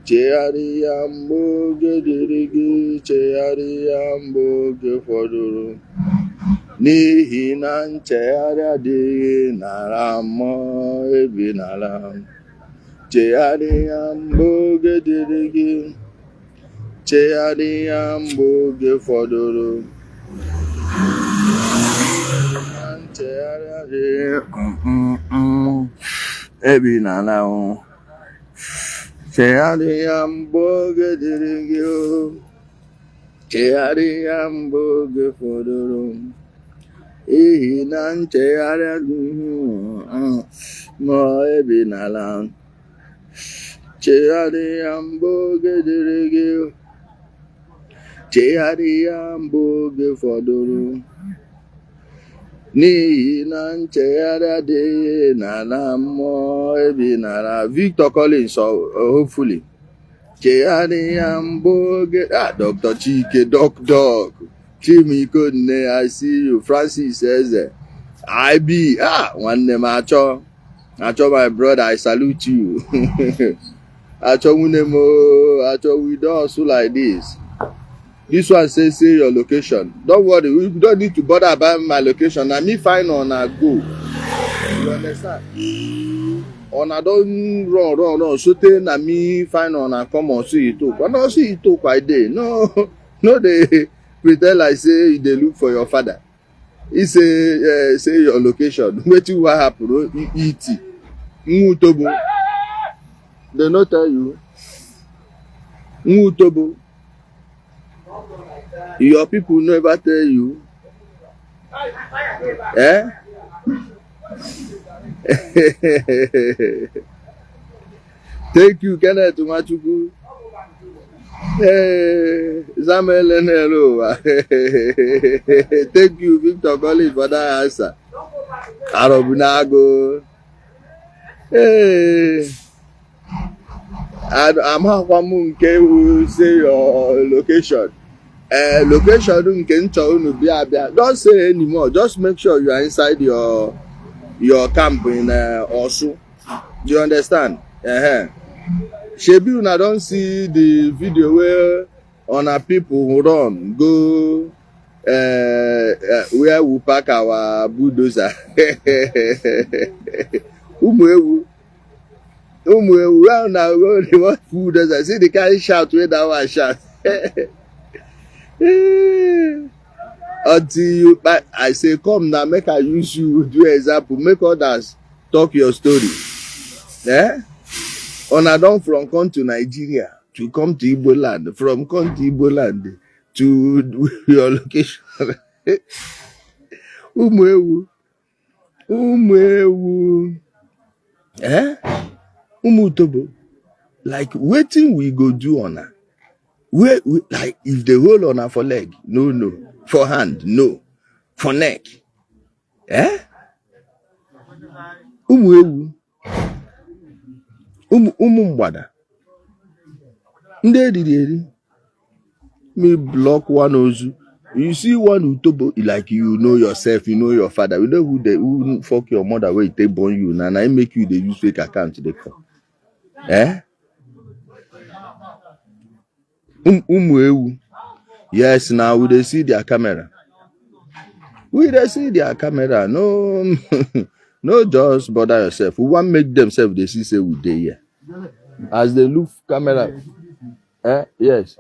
chegharịa mgbe oge dịrị gị, chegharịa mgbe oge fọdụrụ, n'ihi na nchegharị adịghị n'ala mmụọ ebi n'ala. Chegharịa mgbe oge dịrị gị, chegharịa mgbe oge fọdụrụ, na nchegharị adịghị ebi n'ala. Chegharịa mgbe oge dịrị gị, chegharịa mgbe oge fọdụrụ, n'ihi na nchegharị adịghị mmụọ ebi n'ala. Chegharịa mgbe oge dịrị gị, chegharịa mgbe oge fọdụrụ, n'ihi na nchegharị adịghị n'ala mmụọ ebi n'ala. Victor Collins, hopefully. Chegharịa mgbe oge, Dr. Chike, Doc, Chimiko Nne, I see you. Francis Eze, IB, nwanne m achọ my brother, I salute you. Achọ nwunye m, achọ we don hustle like this. This one says, say your location. Don't worry, we don't need to bother about my location. Now me find on a go. You understand? On a don't run. So then na me find on a come on see it talk. I don't see it talk by day. No, they pretend like say they look for your father. He say your location. Wetin what happen? E.T. Mutobo. They not tell you. Mutobo. Your people never tell you. Eh? Thank you, Kenneth Machuku. Hey, Samuel Enelo. Thank you, Victor Collins, for that answer. Arobunago. Hey. I'm Hawamunke who say your location. Location don't say anymore. Just make sure you are inside your camp in Osu. Do you understand? Shebi una don't see the video where on our people run go where we park our bulldozer. Well now they want food as I see the guy shout where that one shout. Until you, I say, come now, make I use you do example, make others talk your story. On a don from come to Nigeria to come to Igbo land, from come to Igbo land to your location. Umutobo. Like waiting we go do on her. We like if they hold on her for leg, no. For hand, no. For neck. Mgbada. Ndedi. Me block one ozu. You see one utobo, like you know yourself, you know your father. You know who fuck your mother where they born you. Now I make you they use fake account they come. Yes, now we they see their camera. No, no, just bother yourself. We want make themselves they see say we dey here. As they look camera. Yes.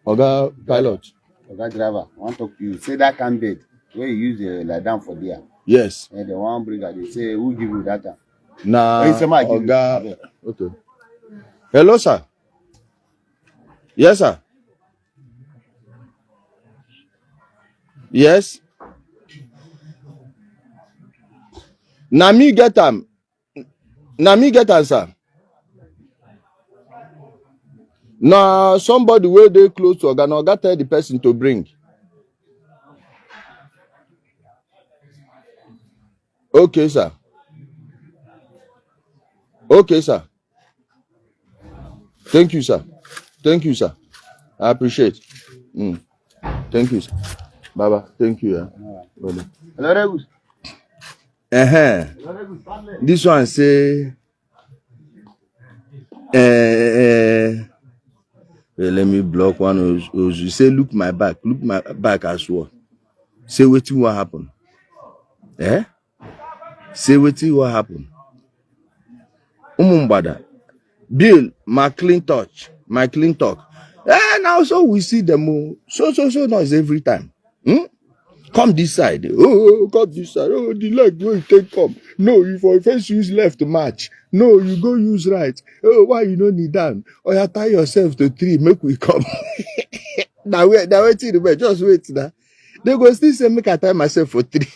Oga pilot. Oga driver, I want to talk to you. Say that candidate where you use the lie down for there. Yes. And the one bring her, they say who give you that time? Nah, Oga. Okay. Hello, sir. Yes, sir. Yes. Na me get am, sir. Na somebody where they close to Oga, Oga tell the person to bring. Okay, sir. Thank you, sir. I appreciate. Thank you, sir. Baba, thank you. Hello, This one say Let me block one of those. Say, look my back as well. Say, what will happen? Eh? Say, what will happen? Umumbada. Bill, my clean talk. And also we see them so noise every time. Come this side. Oh, come this side. Oh, the leg will take come. No, you for first use left to match. No, you go use right. Oh, why you don't need down? Or you tie yourself to tree, make we come. Now wait till the bed. Just wait now. They go still say make I tie myself for tree.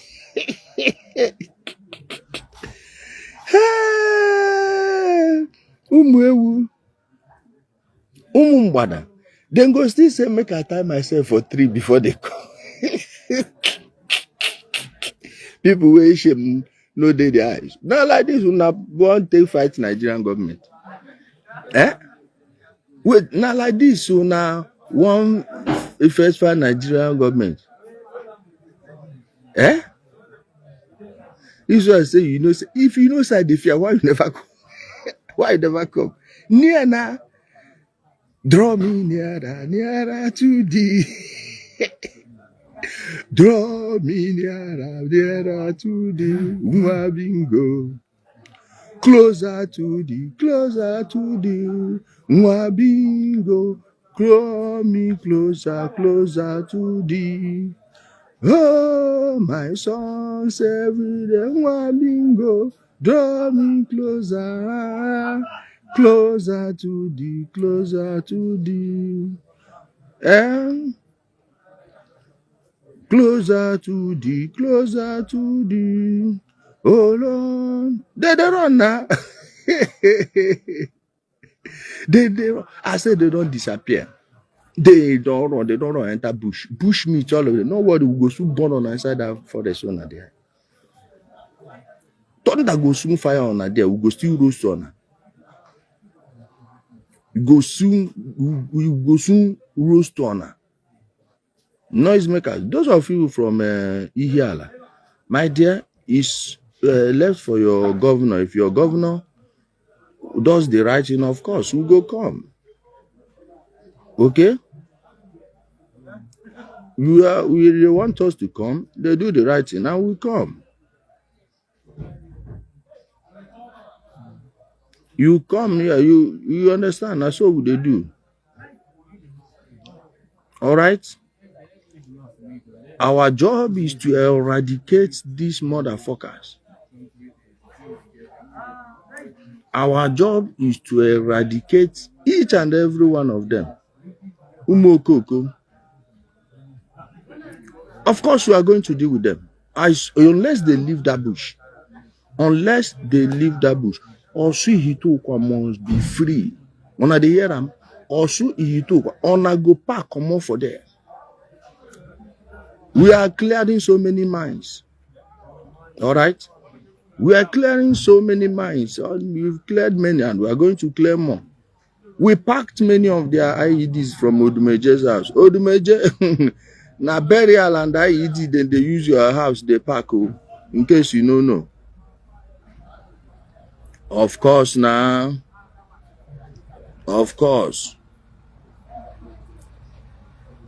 Umuewu. Umumbada. Then go still say make I tie myself for tree before they come. People wey shame no dey their eyes. Not like this una want take fight Nigerian government. Eh? Wait, not like this una want first fight Nigerian government. Eh? This one say you know say if you know side the fear, why you never come? Why you never come? Near na. Draw me nearer to thee. Draw me nearer to thee. Mwabingo. Closer to thee. Mwabingo. Draw me closer to thee. Oh, my songs every day. Mwabingo. Draw me closer to thee, and closer to thee, oh Lord. They run now. they run. I said they don't disappear. They don't run, enter bush. Bush meat all of them. Nobody will go soon burn on inside that forest on there. Thunder go soon fire on there, we go still roast on. We go soon roast on. Noise makers. Those of you from Ijele, my dear, is left for your governor. If your governor does the right thing, of course, we go come. Okay? They want us to come. They do the right thing, and we come. You come here. You understand? That's what they do. All right. Our job is to eradicate these motherfuckers. Our job is to eradicate each and every one of them. Umokoko. Of course, we are going to deal with them. Unless they leave that bush. Osu Ihitokwa must be free. When they hear them, Osu Ihitokwa, ona go park, come on for there. We are clearing so many mines. All right? We are clearing so many mines. We've cleared many and we are going to clear more. We packed many of their IEDs from Odumeje's house. Odumeje, na burial and IED, then they use your house, they pack, in case you don't know. Of course, now. Of course.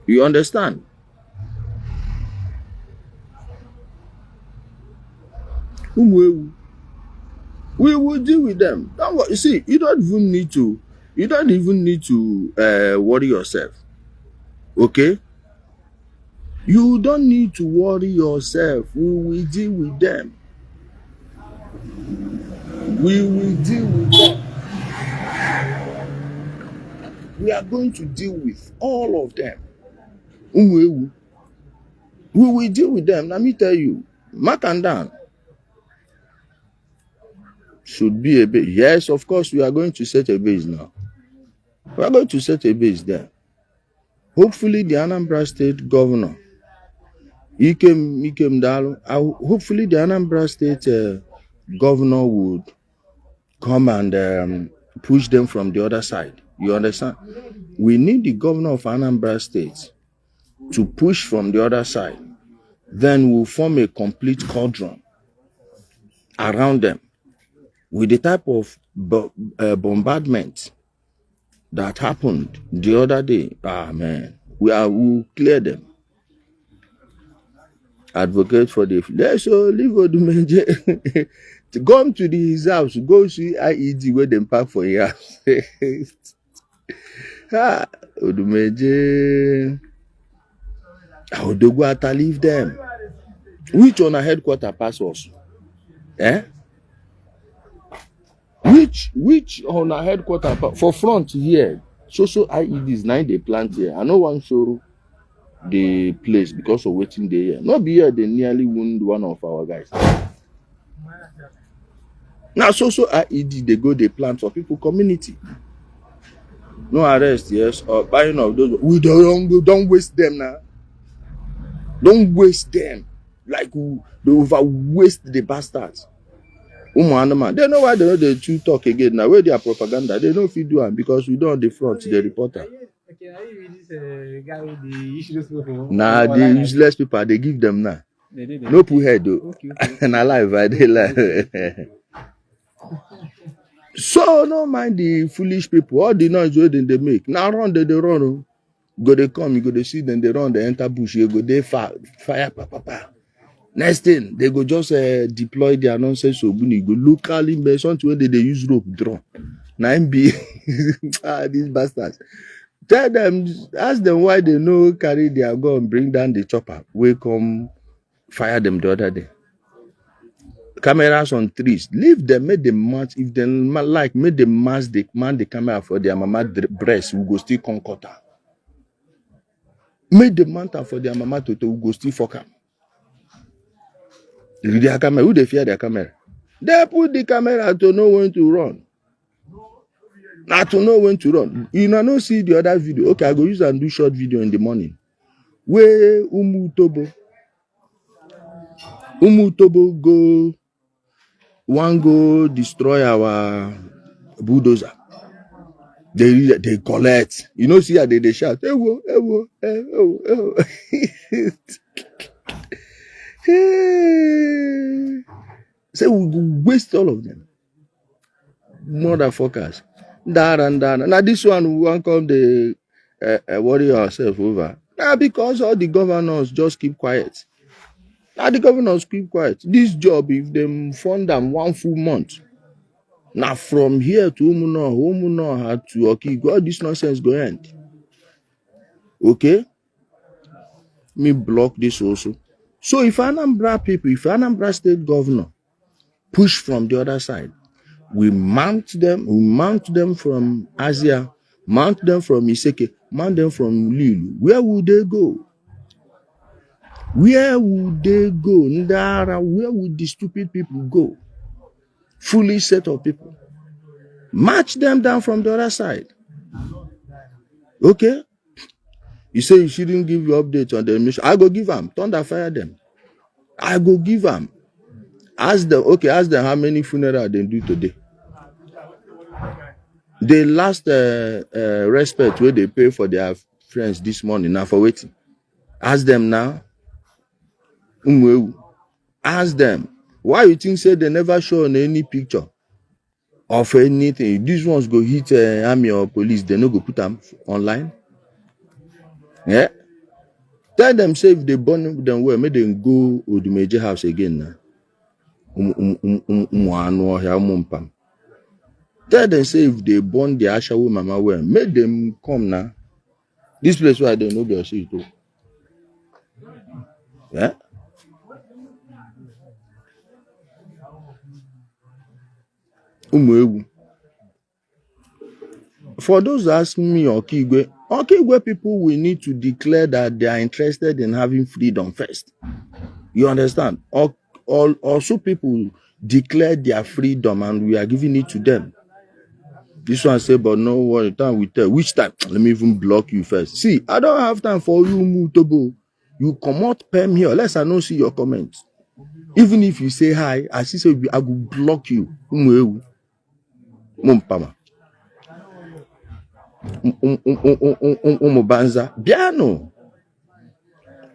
You understand? We will deal with them. You see, you don't even need to worry yourself. Okay? You don't need to worry yourself. We will deal with them. We will deal with them. We are going to deal with all of them. We will deal with them. Let me tell you, mark and down. Should be a base. Yes, of course, we are going to set a base now. We are going to set a base there. Hopefully, the Anambra State governor, Ikem Dalo, hopefully the Anambra State governor would come and push them from the other side. You understand? We need the governor of Anambra State to push from the other side. Then we'll form a complete cordon around them. with the type of bombardment that happened the other day, man, we will clear them. Advocate for the let's leave Odumeje to come to his house, go see IED where them park for your house. Odumeje, Odogwata leave them. Which on a headquarter pass us? Which on a headquarter for front here? So IEDs 9 they plant here. I know one show the place because of waiting there. Not be here, they nearly wound one of our guys. Now, so IED, they go, they plant for people, community. No arrest, yes, or buying of those. We don't waste them now. Don't waste them. Like, they over waste the bastards. They know why they know the two talk again now. Where their propaganda, they know if you do it because we don't on the front, the reporter. Nah, the useless people, they give them now. No put head though. Okay. And alive, I they lie. So no mind the foolish people. All the noise where they make. Now run, they run. Go they come, you go they see them, they run, they enter bush, you go they fire, papa. Next thing, they go just deploy their nonsense so you go locally, something where they use rope draw. 9B. These bastards. Tell them, ask them why they no carry their gun, bring down the chopper. We come fire them the other day. Cameras on trees, leave them, make them match. If they like, make them match the man the camera for their mama breast, we go still conquer. Make the manta for their mama to go still fuck them. Their camera, who they fear their camera? They put the camera to know when to run. Not to know when to run. You know, see the other video. Okay, I go use and do short video in the morning. Where Umutobo go destroy our bulldozer. They collect. You know, see how they shout. Ewo. Say we go waste all of them. Motherfuckers. Now this one we won't come the worry ourselves over. Now because all the governors just keep quiet. Now the governors keep quiet. This job, if them fund them 1 full month, now from here to Umuno had to okay, all this nonsense go end. Okay? Me block this also. So if Anambra people, if Anambra state governor push from the other side, we mount them from Asia, mount them from Iseke, mount them from Lilu. Where would they go? Where would they go? Ndara, where would the stupid people go? Foolish set of people. March them down from the other side. Okay? You say you shouldn't give your update on the mission. I go give them. Thunder fire them. I go give them. Ask them how many funerals they do today. The last respect where they pay for their friends this morning now for waiting. Ask them now. Ask them. Why you think say they never show on any picture of anything? These ones go hit army or police, they no go put them online. Yeah. Tell them say if they burn them well, make them go Odumeje house again now. Tell them say if they burn the Ashawo mama well, make them come now. This place where they know their shit too. Yeah. For those asking me Okigwe people will need to declare that they are interested in having freedom first. You understand? Also people declare their freedom and we are giving it to them. This one say, but no worry, time we tell. Which time? Let me even block you first. See, I don't have time for you, Mutobo. You come out PM here, unless I don't see your comments. Even if you say hi, I see say I will block you. Mumpama. Umubanza. Biano.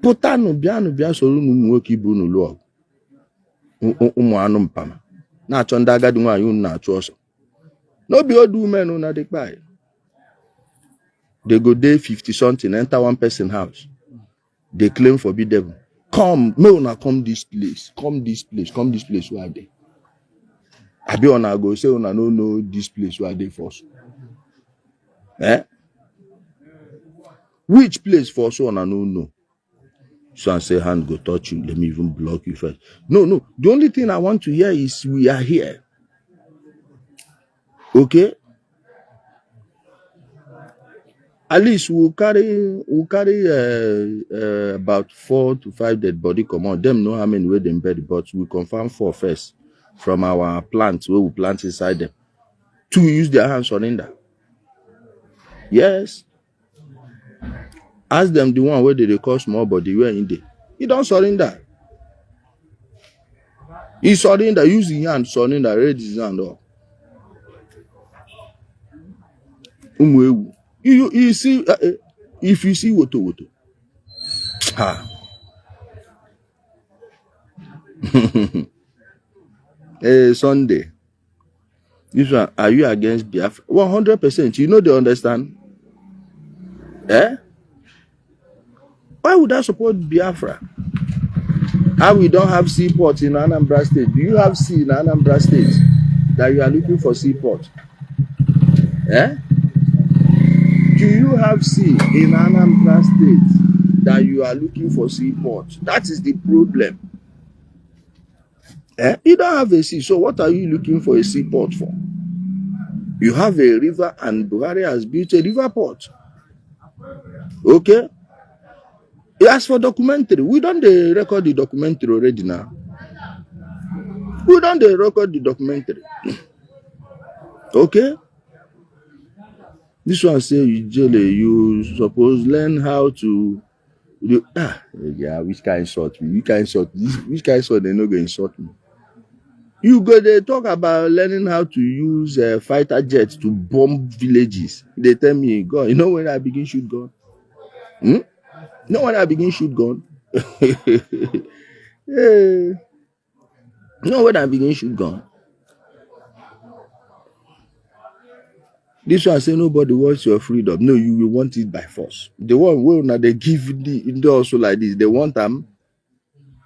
Potano, biano, solu numuoki bunu lo. Umuano mpama. Na chonda agadi nwa you na chu also. No be old women una dey buy. They go day 50 something, enter one person house. They claim forbid devil. Come, no una come this place. Come this place where they. I be on go say una no know this place where they first. Eh? Which place for so una no know? So I say hand go touch you. Let me even block you first. No. The only thing I want to hear is we are here. Okay? At least we'll carry about 4 to 5 dead body come on. Them know how many way them buried, but we confirm 4 first from our plants where we plant inside them. 2 use their hands surrender. Yes. Ask them the one where they call small body where in there. He don't surrender. He surrender, use his hand, surrender, raise his hand up. You see, if you see woto. Sunday. This one, are you against Biafra? 100%. You know they understand. Eh? Why would I support Biafra? How we don't have seaport in Anambra State? Do you have sea in Anambra State that you are looking for seaport? Eh? Do you have sea in Anambra State that you are looking for seaport? That is the problem. Eh? You don't have a sea, so what are you looking for a seaport for? You have a river and Buhari has built a river port. Okay? As for documentary, we don't record the documentary already now. We don't record the documentary. Okay? This one say, Ijele, you suppose learn how to do. Which kind of insult me? Which kind of insult they no go insult me? You go they talk about learning how to use fighter jets to bomb villages. They tell me, God, you know when I begin shoot gun? You know when I begin shoot gun? You know when I begin shoot gun? This one say nobody wants your freedom. No, you will want it by force. The one where now they give the also like this. They want them.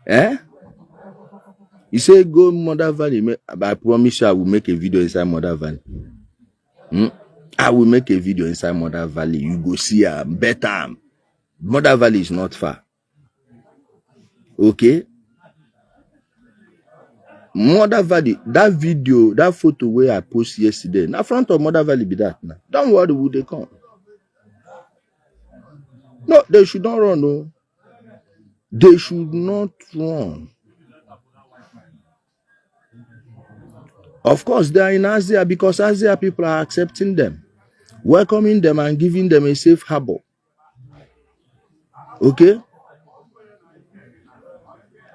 Eh? You say go Mother Valley. I promise you I will make a video inside Mother Valley. I will make a video inside Mother Valley. You go see better. Mother Valley is not far. Okay? Mother Valley, that video, that photo where I post yesterday, now front of Mother Valley be that now. Don't worry, will they come? No, they should not run, no. They should not run. Of course, they are in Asia because Asia people are accepting them, welcoming them and giving them a safe harbor. Okay?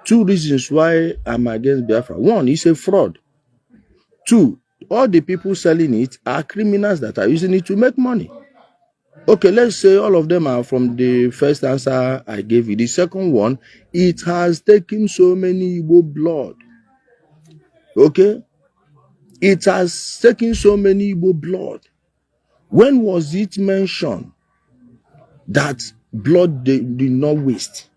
2 reasons why I'm against Biafra. 1, it's a fraud. 2, all the people selling it are criminals that are using it to make money. Okay, let's say all of them are from the first answer I gave you. The second one, it has taken so many Igbo blood. Okay? It has taken so many Igbo blood. When was it mentioned that blood did not waste?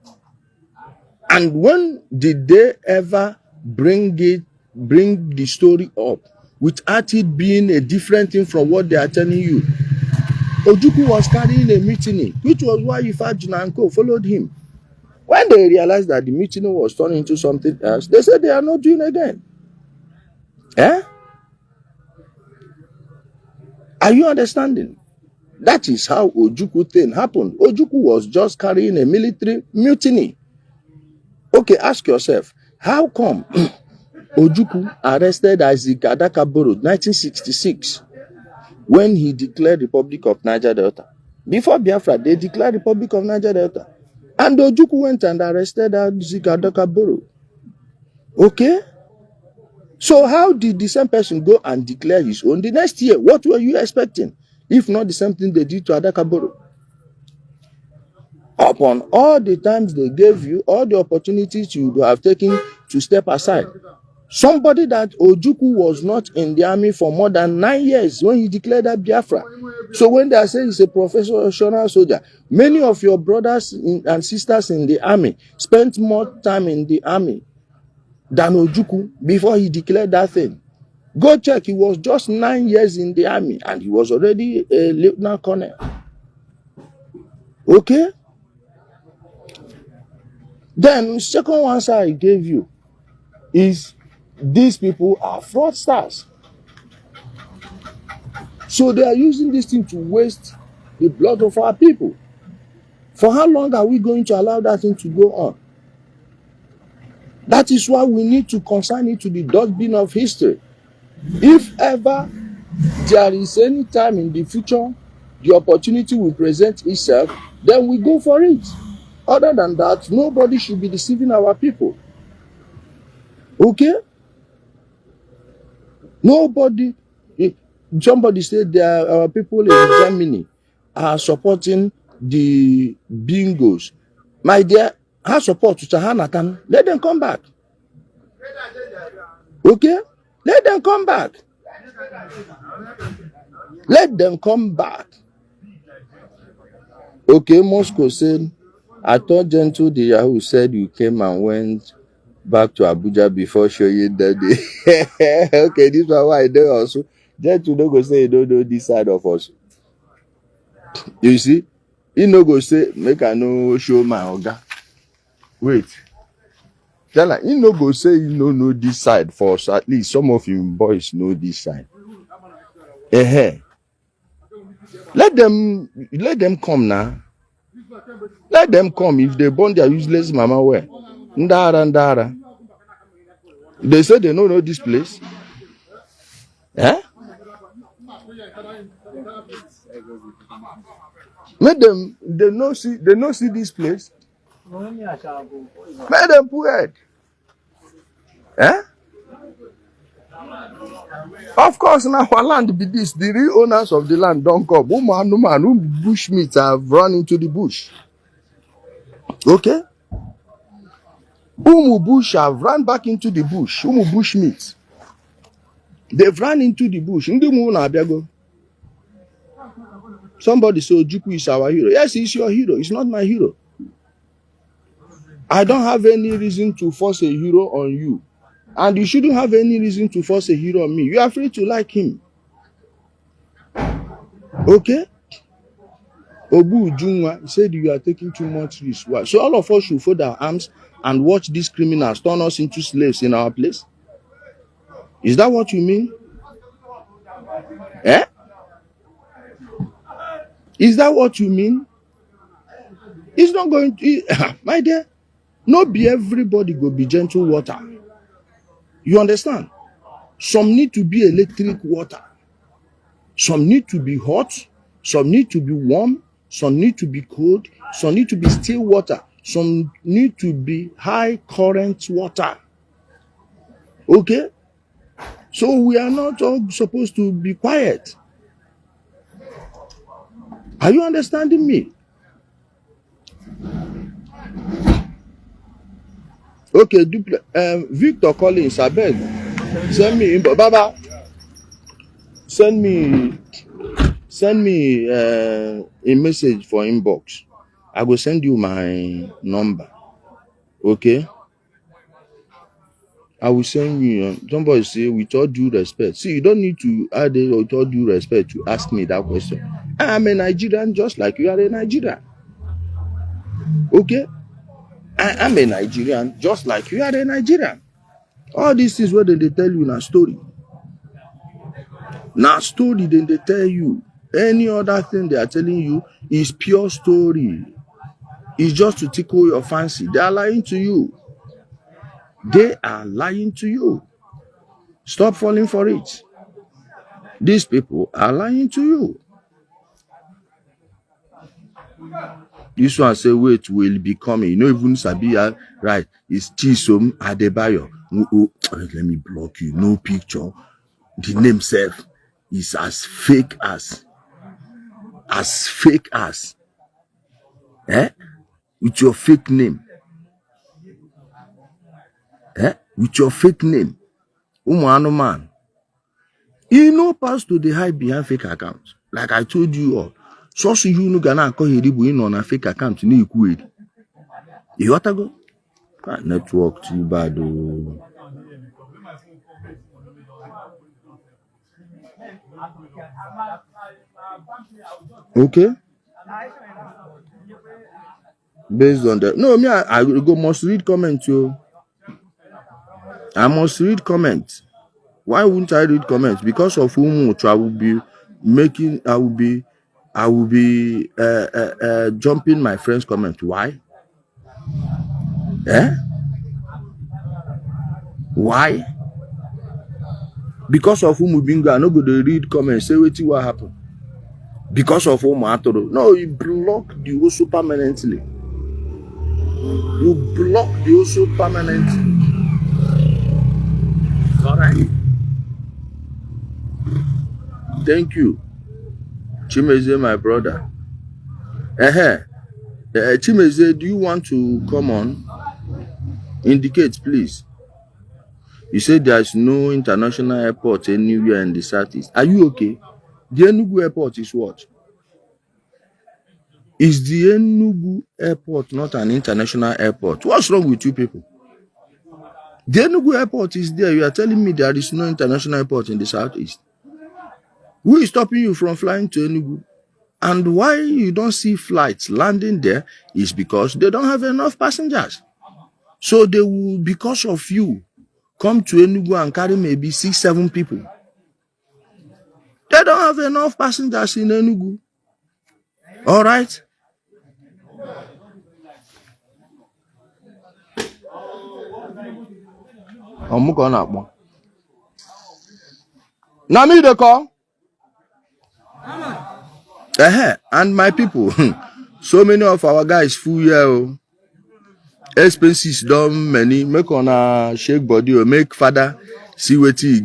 And when did they ever bring the story up without it being a different thing from what they are telling you? Ojukwu was carrying a mutiny, which was why Ifajina and Co followed him. When they realized that the mutiny was turned into something else, they said they are not doing again. Eh? Are you understanding? That is how Ojukwu thing happened. Ojukwu was just carrying a military mutiny. Okay, ask yourself, how come Ojukwu arrested Isaac Adakaboro 1966 when he declared Republic of Niger Delta? Before Biafra, they declared Republic of Niger Delta. And Ojukwu went and arrested Isaac Adakaboro. Okay? So how did the same person go and declare his own the next year? What were you expecting? If not the same thing they did to Adakaboro. Upon all the times they gave you, all the opportunities you have taken to step aside, Somebody that Ojukwu was not in the army for more than 9 years when he declared that Biafra. So when they are saying he's a professional soldier, many of your brothers and sisters in the army spent more time in the army than Ojukwu before he declared that thing. Go check, he was just 9 years in the army and he was already a lieutenant colonel. Okay? Then second answer I gave you is these people are fraudsters. So they are using this thing to waste the blood of our people. For how long are we going to allow that thing to go on? That is why we need to consign it to the dustbin of history. If ever there is any time in the future the opportunity will present itself, then we go for it. Other than that, nobody should be deceiving our people. Okay? Nobody. Somebody said our people in Germany are supporting the bingos. My dear, have support to Chahanatan. Let them come back. Okay? Let them come back. Let them come back. Okay, Moscow said, I thought Gentle the Yahoo said you came and went back to Abuja before showing that day. Okay, this is why I do also. Gentle no go say you don't know this side of us. You see, he no go say, make I no show my oga. Wait. Tell her, he no go say you no know this side for us. At least some of you boys know this side. Let them come now. Let them come if they born their useless mama where. Ndara. They say they don't know this place. Make them they no see this place. Make them put head. Of course, now our land be this. The real owners of the land don't come. Who bushmeat have run into the bush. Okay? Umu bush have run back into the bush. Umu bushmeat. They've run into the bush. Somebody said Ojukwu is our hero. Yes, he's your hero. He's not my hero. I don't have any reason to force a hero on you. And you shouldn't have any reason to force a hero on me. You are free to like him. Okay? Obu Ujunwa said you are taking too much risk. Why? So all of us should fold our arms and watch these criminals turn us into slaves in our place? Is that what you mean? Is that what you mean? It's not going to, my dear, not be everybody go be gentle water. You understand? Some need to be electric water. Some need to be hot. Some need to be warm. Some need to be cold. Some need to be still water. Some need to be high current water. Okay? So we are not all supposed to be quiet. Are you understanding me? Okay, Victor Collins, I beg. Send me, Baba. Send me a message for inbox. I will send you my number. Okay? I will send you. Somebody say, with all due respect. See, you don't need to add it with all due respect to ask me that question. I am a Nigerian just like you are a Nigerian. Okay? I am a Nigerian just like you are a Nigerian. All these things what they tell you in a story. Now story then they tell you. Any other thing they are telling you is pure story. It's just to tickle your fancy. They are lying to you. They are lying to you. Stop falling for it. These people are lying to you. This one say, wait, will be coming. You know, even Sabia, right? It's Chisom Adebayo. Let me block you. No picture. The name self is as fake as. With your fake name. With your fake name. man. You know, pass to the hide behind fake accounts. Like I told you all. So you no gonna call you on a fake account. You what to go? Network too bad. Oh. Okay. Based on that. No, me, I go must read comment too. I must read comments. Why wouldn't I read comments? Because of whom I will be making, I will be jumping my friend's comment. Why? Eh? Why? Because of whom we are not going to read comments. Say what happened. Because of whom I told. No, you block the also permanently. You block the also permanently. All right. Thank you, Chimeze, my brother. Chimeze, do you want to come on? Indicate, please. You said there's no international airport anywhere in the southeast. Are you okay? The Enugu airport is what? Is the Enugu airport not an international airport? What's wrong with you people? The Enugu airport is there. You are telling me there is no international airport in the southeast. Who is stopping you from flying to Enugu? And why you don't see flights landing there is because they don't have enough passengers. So they will, because of you, come to Enugu and carry maybe 6-7 people. They don't have enough passengers in Enugu. All right? Now me they call. And my people, so many of our guys full here. Expenses done many. Make on a shake body or make father see what he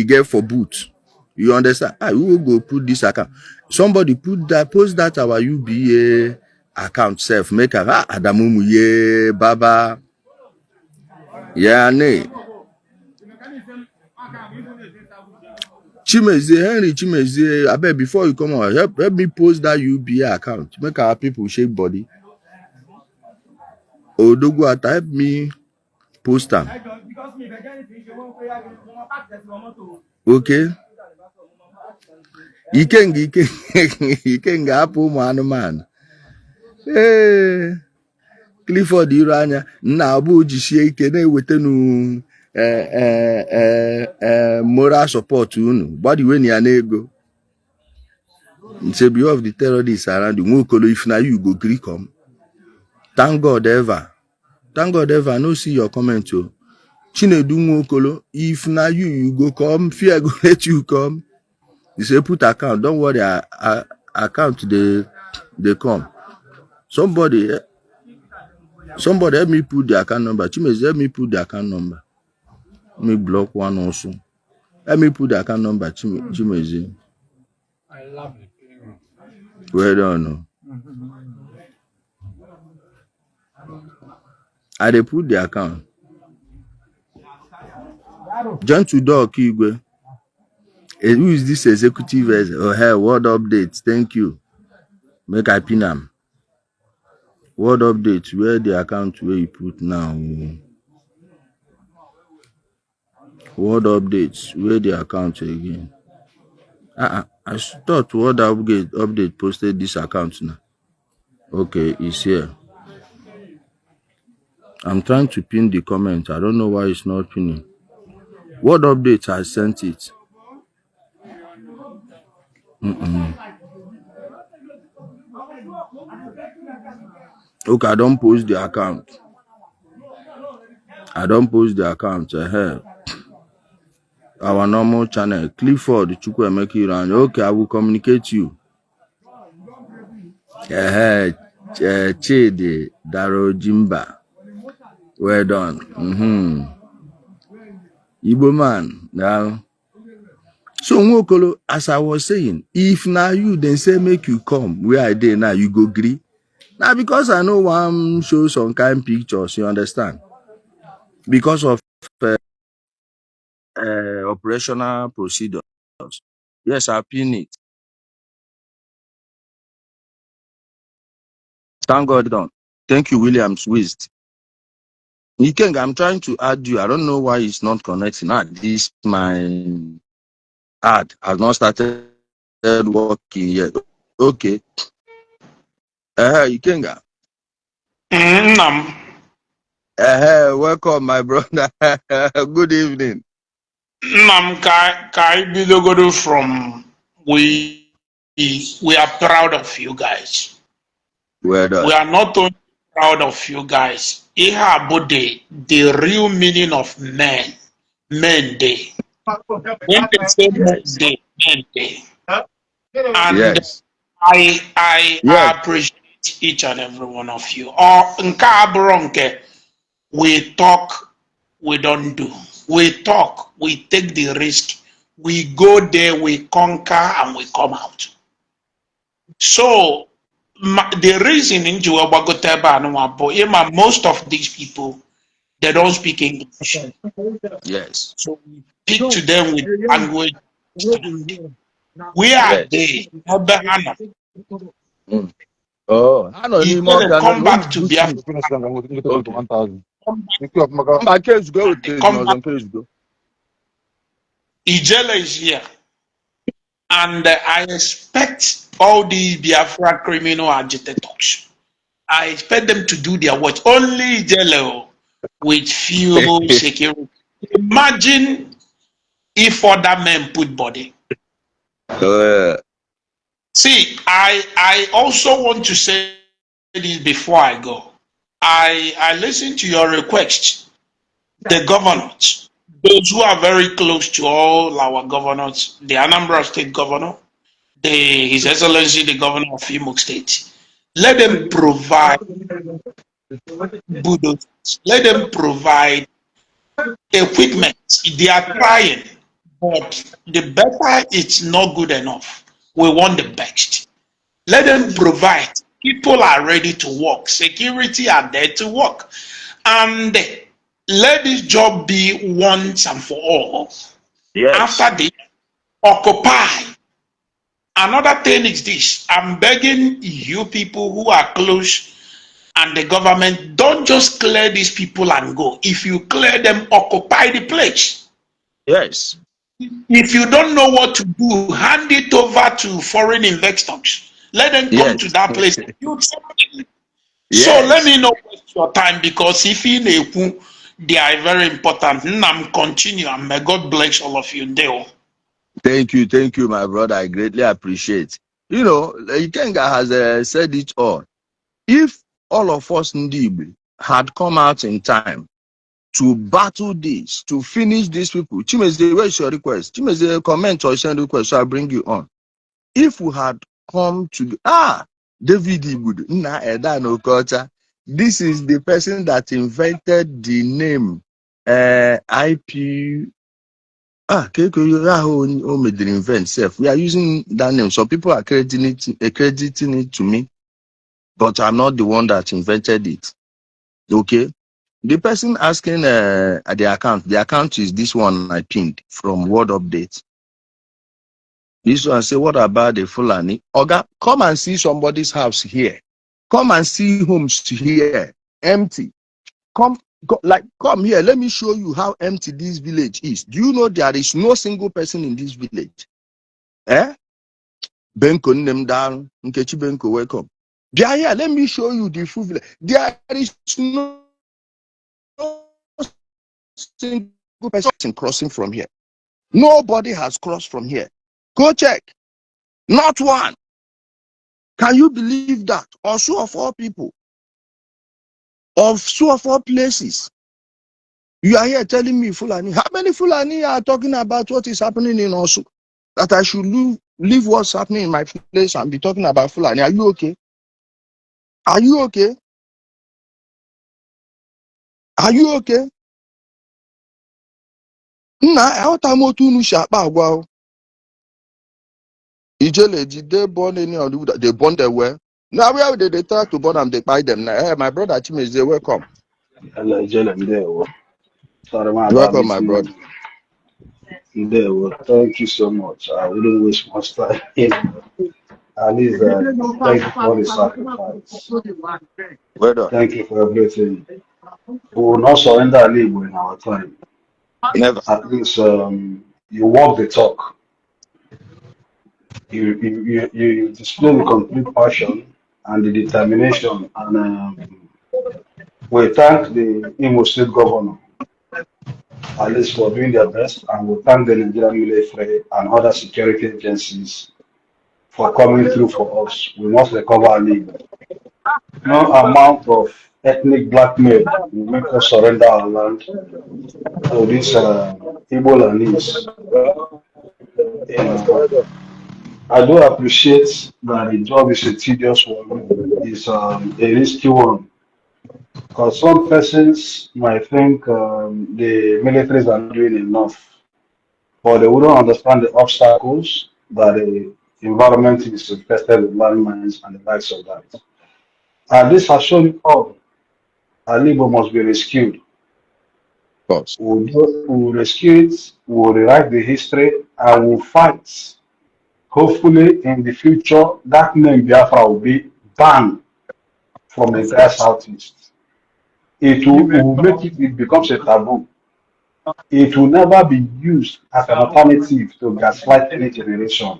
get for boot. You understand? We will go put this account. Somebody put that, post that our UBA account self. Make a Adamumu ye Baba. Yeah, ne. Chimeze, Henry Chimeze, I bet before you come on, help me post that UBA account. Make our people shake body. Odogu at help me post them. Okay. You can apple man. Hey, Clifford Iranya. Na abu jisie ike na ewetenu moral support unu. Body when you ego. Say be of the terrorists around you. Nwokolo if na you go gree come. Thank God ever. No see your comment too. Chinedu Nwokolo, if na you go come, fear go let you come. You say put account, don't worry, account they come. Somebody help me put the account number. Chimeze, help me put the account number. Let me block one also. Let me put the account number, Chimeze. I love it. Well done. I dey put the account. John Tudor Kigwe. Who is this executive? Oh, hey, word updates. Thank you. Make I pin am. Word updates. Where the account where you put now? Word updates. Where the account again? I thought word update posted this account now. Okay, it's here. I'm trying to pin the comment. I don't know why it's not pinning. Word update has sent it. Okay, I don't post the account. Our normal channel. Clifford Chukwemeki Iran. Okay, I will communicate you. Chidi Daro Jimba. Well done. Igbo man. Now. So Nwokolo, as I was saying, if now you then say make you come where I did now, you go gree. Now because I know one show some kind pictures, you understand? Because of operational procedures. Yes, I've pinned it. Thank God done. Thank you, Williams Wist. Ikenga, I'm trying to add you. I don't know why it's not connecting. This my ad has not started working yet. Okay. Ikenga. Nam. Welcome, my brother. Good evening. Nam Kai Bilogodo from we are proud of you guys. Well done. We are not only proud of you guys. Iha Bode, the real meaning of men day. When they say Yes. men day. And Yes. I Yes. appreciate each and every one of you. Or nke we talk, we don't do. We talk, we take the risk. We go there, we conquer, and we come out. So the reason in Jiwabagoteba most of these people they don't speak English. Yes. So we speak to them with language. We are Yes. there. Mm. Oh, I don't need more. Ijele, come When you back to boost me, Biafra. finish them, I'm going to go to 1,000. Come back, case go with this. Come No, back. some case go. Ijele is here. And I expect all these Biafra criminal agitators. I expect them to do their work. Only Ijele with few security. Imagine if other men put body. Uh, See, I also want to say this before I go. I listened to your request. The governors, those who are very close to all our governors, the Anambra State governor, His Excellency the Governor of Imo State, let them provide bulldozers, let them provide equipment. They are trying, but the better it's not good enough. We want the best. Let them provide. People are ready to work. Security are there to work. And let this job be once and for all. yes. After they occupy. Another thing is this. I'm begging you people who are close and the government, don't just clear these people and go. If you clear them, occupy the place. Yes. If you don't know what to do, hand it over to foreign investors. Let them come to Yes. that place. So let Yes. me not waste your time because if in a they are very important. Nam continue and may God bless all of you. Deo. Thank you, my brother. I greatly appreciate. Ikenga has said it all. If all of us Ndibi had come out in time to battle this, to finish these people, Chimeze, where's your request? Chimeze, comment or send request, so I'll bring you on. If we had come to David Ibud, Edano Culture, this is the person that invented the name IP. Did invent self. We are using that name. Some people are crediting it to me, but I'm not the one that invented it. Okay. The person asking the account is this one I pinned from Word Update. This one say, what about the Fulani? Oga, come and see somebody's house here. Come and see homes here, empty. Come here. Let me show you how empty this village is. Do you know there is no single person in this village? Benko name down. Nkechi Benko, welcome. Here, let me show you the full village. There is no single person crossing from here. Nobody has crossed from here. Go check. Not one. Can you believe that? Or so of all people, of so of all places, you are here telling me Fulani. How many Fulani are talking about what is happening in Osu? That I should leave what's happening in my place and be talking about Fulani. Are you okay? Are you okay? Are you okay? Aghọtamotu unu si akpa agwa o. Ijele, did they born any of the they born them well? Now where they try to born them, they buy them. Now, hey, my brother Chimeze, welcome. Hello, Ijele, I'm there. Sorry, my bad, Welcome, my missing brother. you. Well, thank you so much. I wouldn't waste much time. At least thank you for all the sacrifice. Well done. Thank you for everything. We will not surrender our labor in our time. Never. At least you walk the talk. You display the complete passion and the determination. And we thank the Imo State Governor, at least for doing their best, and we thank the Nigerian military and other security agencies for coming through for us. We must recover our labor. No amount of ethnic blackmail will make us surrender our land to this Igbo. You know, I do appreciate that the job is a tedious one, it's a risky one. Because some persons might think the militaries are not doing enough, but they wouldn't understand the obstacles that the environment is infested with landmines and the likes of that. And this has shown it all. Our labor must be rescued. Of course. We'll rescue it, we'll rewrite the history, and we'll fight. Hopefully, in the future, that name Biafra will be banned from the Of entire course. Southeast. It will make it becomes a taboo. It will never be used as an alternative to gaslight any generation. Yes.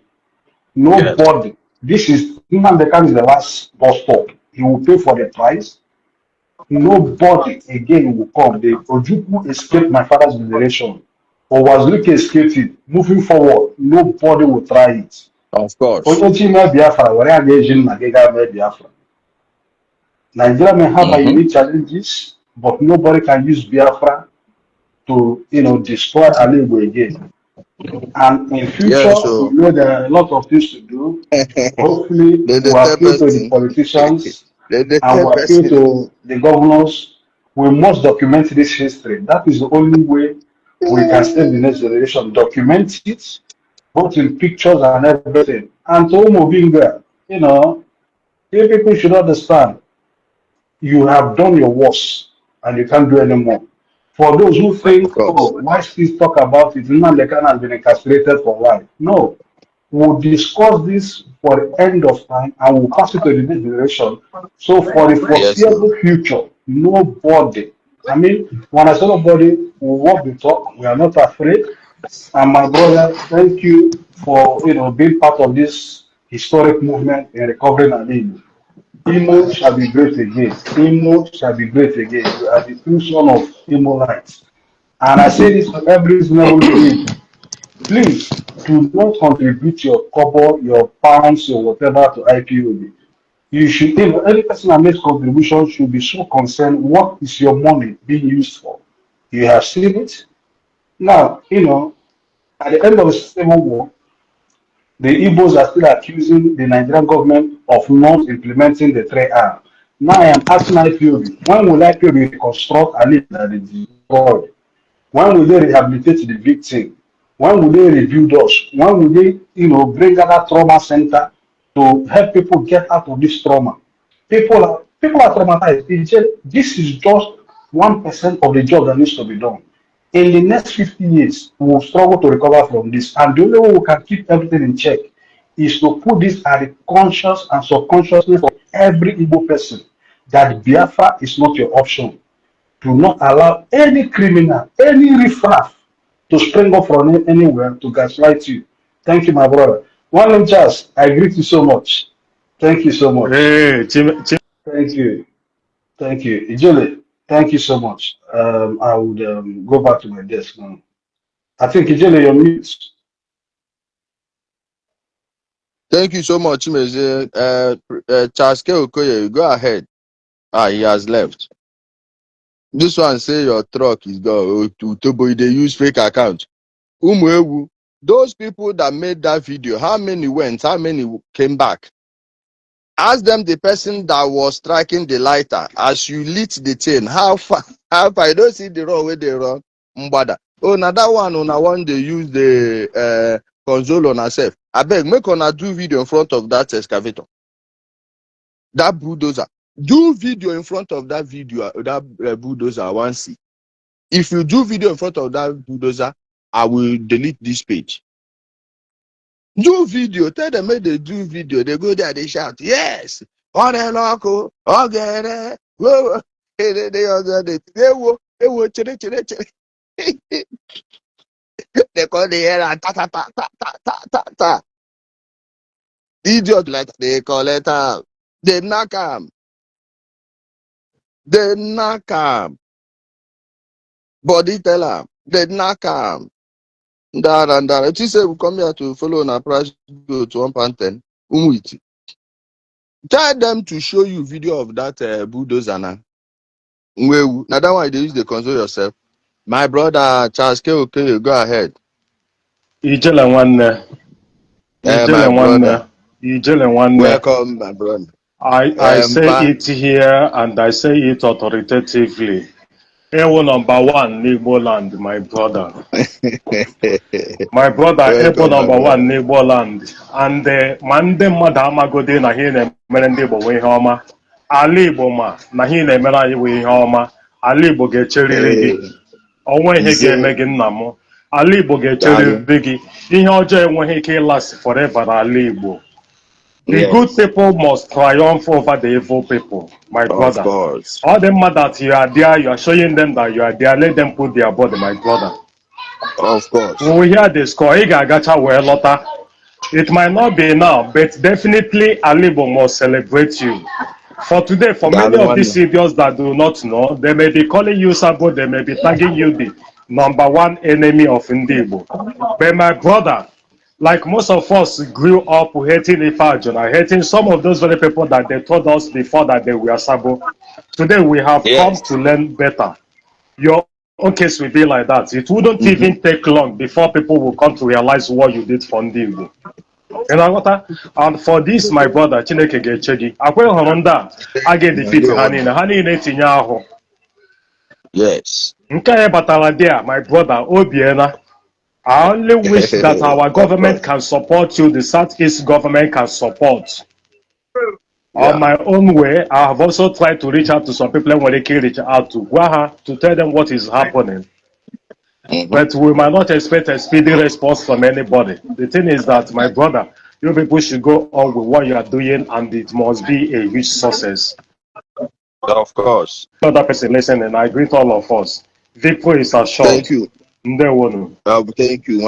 Nobody. This is Nnamdi is the last bus stop. He will pay for the price. Nobody again will come. The Ojukwu escaped my father's generation, or was looking escaped it. Moving forward, nobody will try it. Of course. Onye chi mee Biafra, were aga eji nna gị gaa mee Biafra. Nigeria may have a Mm-hmm. unique challenges, but nobody can use Biafra to, destroy Ali Igbo again. And in Yeah, future, we so know there are a lot of things to do. Hopefully, the we third appeal to the person. politicians The and we third appeal person. to the governors. We must document this history. That is the only way we can save the next generation. Document it, both in pictures and everything. And to Movinga, if people should understand, you have done your worst and you can't do anymore. For those who think, Of course. oh, why still talk about it? Nnamdi has been incarcerated for life. No, we'll discuss this for the end of time and we'll pass it to the next generation. So for the Yes, so. foreseeable future, nobody. I mean, when I say nobody, we walk the talk. We are not afraid. And my brother, thank you for being part of this historic movement in recovering our name. Imo shall be great again. Imo shall be great again. You are the true son of Imo light. And I say this to every reasonable being. Please do not contribute your kobo, your pounds, or whatever to IPOB. You should, any person that makes contribution should be so concerned what is your money being used for. You have seen it. Now, at the end of the Civil War, the Igbos are still accusing the Nigerian government of not implementing the 3R. Now I am asking IPOB, when will IPOB reconstruct a lead that is destroyed? When will they rehabilitate the victim? When will they rebuild us? When will they, bring another trauma center to help people get out of this trauma? People are traumatized. This is just 1% of the job that needs to be done. In the next 50 years, we will struggle to recover from this. And the only way we can keep everything in check is to put this at the conscious and subconsciousness of every Igbo person that Biafra is not your option. Do not allow any criminal, any riffraff to spring up from anywhere to gaslight you. Thank you, my brother. One name, Charles, I greet you so much. Thank you so much. Hey, Thank you. Thank you. Ijele, thank you so much. I would go back to my desk now. I think Ijele, you're mute. Thank you so much, Mr. Charles K. Okoye. Go ahead. He has left. This one say your truck is gone. Utobo, they use fake account. Umuewu. Those people that made that video, how many went? How many came back? Ask them the person that was striking the lighter as you lit the chain. How far? How far? You don't see the road where they run. Mbada. Oh, now that one they use the console on herself. I beg, make ona do video in front of that excavator, that bulldozer. Do video in front of that bulldozer. I want see. If you do video in front of that bulldozer, I will delete this page. Do video. Tell them make they do video. They go there, they shout, yes. On the local, okay. Whoa. They will they call the air and ta ta ta ta ta ta ta ta. Idiot like they call it they knock him. They knock him. Body tell him. They knock him. That and that. If you say we come here to follow on a price go to £1.10, umwiti. Tell them to show you video of that bulldozer now. Now that one they use to console yourself. My brother Charles K. Okay, go ahead. Ijele nwanne. Ijele My nwanne. brother. Ijele nwanne. Welcome, my brother. I say it here and I say it authoritatively. Ewo number one n'Igbo land, my brother. My brother, Ewo number one n'Igbo land. And ma ndị mmadụ amagodi na ihe na-emere ndị Igbo wee ihe ọma. Ala Igbo ma na ihe na-emere anyị wee ihe ọma. Ala Igbo ga-echeriri gị. Onwe ihe ga-eme gị nna m. Ala Igbo ga-echeriri gị. Ihe ọjọọ enweghị ike ịlast forever n'ala Igbo. The good people must triumph over the evil people, my brother. Of course. All the matter that you are there, you are showing them that you are there. Let them put their body, my brother. Of course. When we hear the score, it might not be now, but definitely Alibo must celebrate you. For today, for many of these idiots that do not know, they may be calling you Sabo, they may be tagging you the #1 enemy of Ndibo. But my brother, like most of us grew up hating Ifajona, hating some of those very people that they told us before that they were Sabo. Today we have come to learn better. Your own case will be like that. It wouldn't even take long before people will come to realize what you did for Ndibo. And for this, my brother, Chineke ga-eche akwe Honda, I get defeat Hanine tinye ahụ. Yes. Nke batala there, my brother, Obiena. I only wish that our government can support you, the Southeast government can support. On my own way, I have also tried to reach out to some people when they can reach out to tell them what is happening. But we might not expect a speedy response from anybody. The thing is that, my brother, you people should go on with what you are doing, and it must be a huge success. Of course. Another person listening, I greet all of us. Victory is assured. Thank you. Thank you.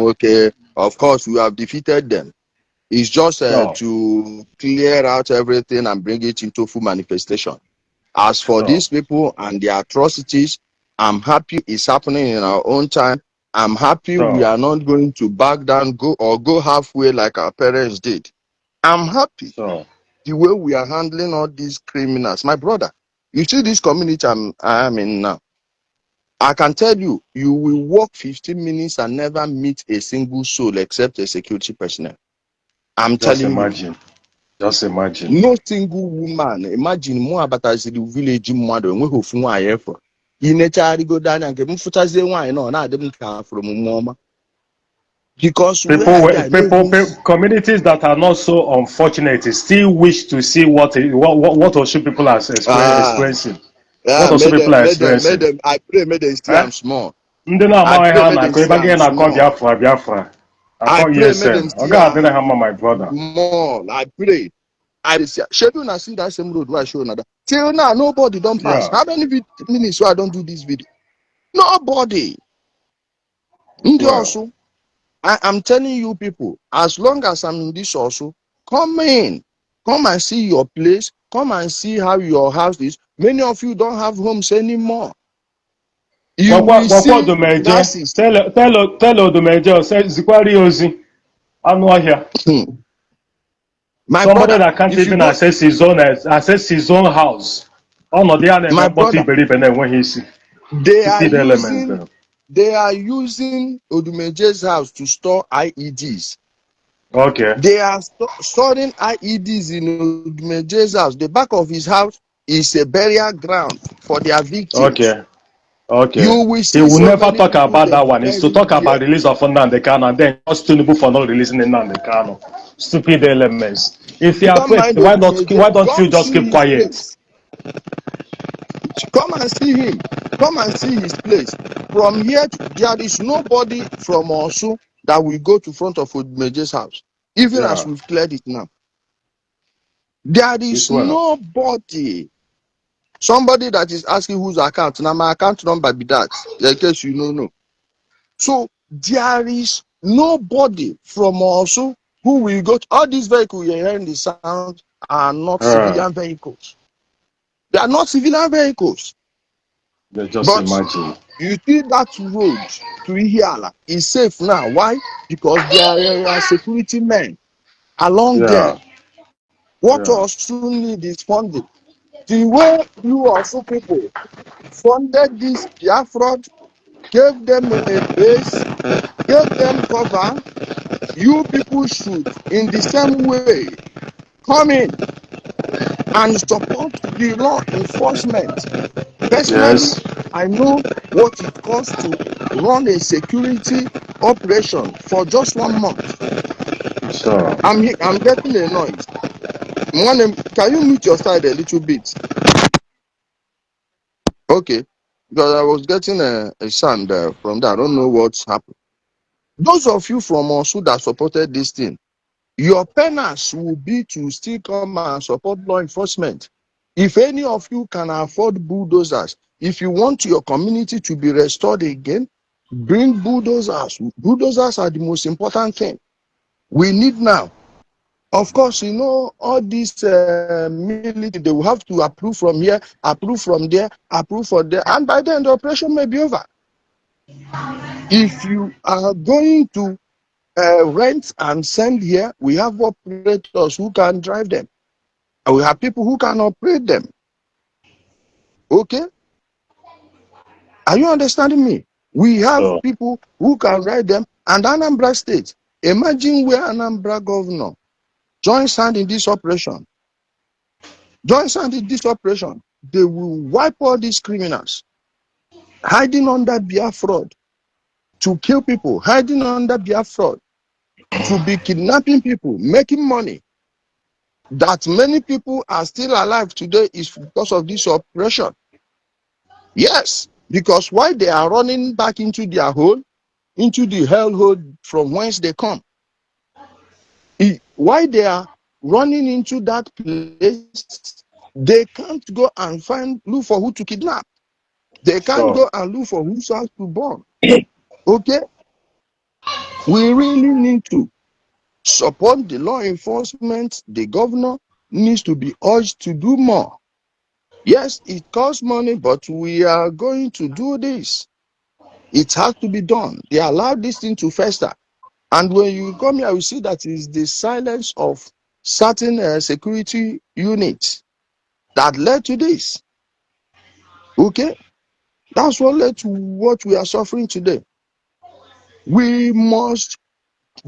Okay. Of course, we have defeated them. It's just to clear out everything and bring it into full manifestation. As for these people and their atrocities, I'm happy it's happening in our own time. I'm happy we are not going to back down, go halfway like our parents did. I'm happy the way we are handling all these criminals. My brother, you see this community I am in now. I can tell you, you will walk 15 minutes and never meet a single soul except a security personnel. I'm telling you. Just imagine. No single woman. Imagine more about the village mother and we who from for. In a child go down and get mufutaze wine or not them come from mama. Because people communities that are not so unfortunate still wish to see what Oshu people are experiencing. What Oshu people are experiencing. I pray make them stay small. Ndị na-amaghị ha na-akọ ebe gị na-akọ Biafra. I pray make them my brother. More, I pray. I say, Shedu na see that same road where I show another. Till now, nobody don't pass. How many minutes so I don't do this video? Nobody. Also, I'm telling you people, as long as I'm in this also, come in. Come and see your place. Come and see how your house is. Many of you don't have homes anymore. You will see nurses. Tell Odumeje, say Zikwari Ozi. My somebody brother, that can't even access his own house. My brother, they are using Odumeje's house to store IEDs. Okay. They are storing IEDs in Odumeje's house. The back of his house is a burial ground for their victims. Okay. You will see he will never talk about that one. It's to talk about release of Nnamdi Kanu and then just Tinubu for not releasing Nnamdi Kanu. Stupid elements. If you are afraid, why don't you just keep quiet? Come and see him. Come and see his place. From here, there is nobody from Osu that will go to front of Odumeje's house, even as Yeah. we've cleared it now. There This is one. nobody. Somebody that is asking whose account. Now, my account number be that, in case you know. So, there is nobody from Osu who will go to all these vehicles you're hearing the sound are not civilian vehicles. They are not civilian vehicles. Just But imagine. you see that road to Ihiala is safe now. Why? Because there are security men along there. Yeah. What Yeah. also need is funding. The way you also people funded this Biafra, gave them a base, gave them cover, you people should, in the same way, come in and support the law enforcement. Personally, Yes. I know what it costs to run a security operation for just 1 month. So. I'm getting a noise. Can you mute your side a little bit? Okay. Because I was getting a sound from that. I don't know what's happened. Those of you from Osu that supported this thing, your penance will be to still come and support law enforcement. If any of you can afford bulldozers, if you want your community to be restored again, bring bulldozers. Bulldozers are the most important thing we need now. Of course, all these military, they will have to approve from here, approve from there, approve from there, and by then the operation may be over. If you are going to rent and send here, we have operators who can drive them. And we have people who can operate them. Okay? Are you understanding me? We have So. people who can ride them. And Anambra State, imagine where Anambra governor joins hand in this operation. Joins hand in this operation. They will wipe all these criminals hiding under Biafra to kill people, hiding under Biafra to be kidnapping people, making money. That many people are still alive today is because of this operation. Yes, because why they are running back into their hole, into the hellhole from whence they come. Why they are running into that place, they can't go and look for who to kidnap. They can't So. go and look for whose house to burn. Okay? We really need to support the law enforcement. The governor needs to be urged to do more. Yes, it costs money, but we are going to do this. It has to be done. They allowed this thing to fester. And when you come here, you see that is the silence of certain security units that led to this. Okay? That's what led to what we are suffering today. We must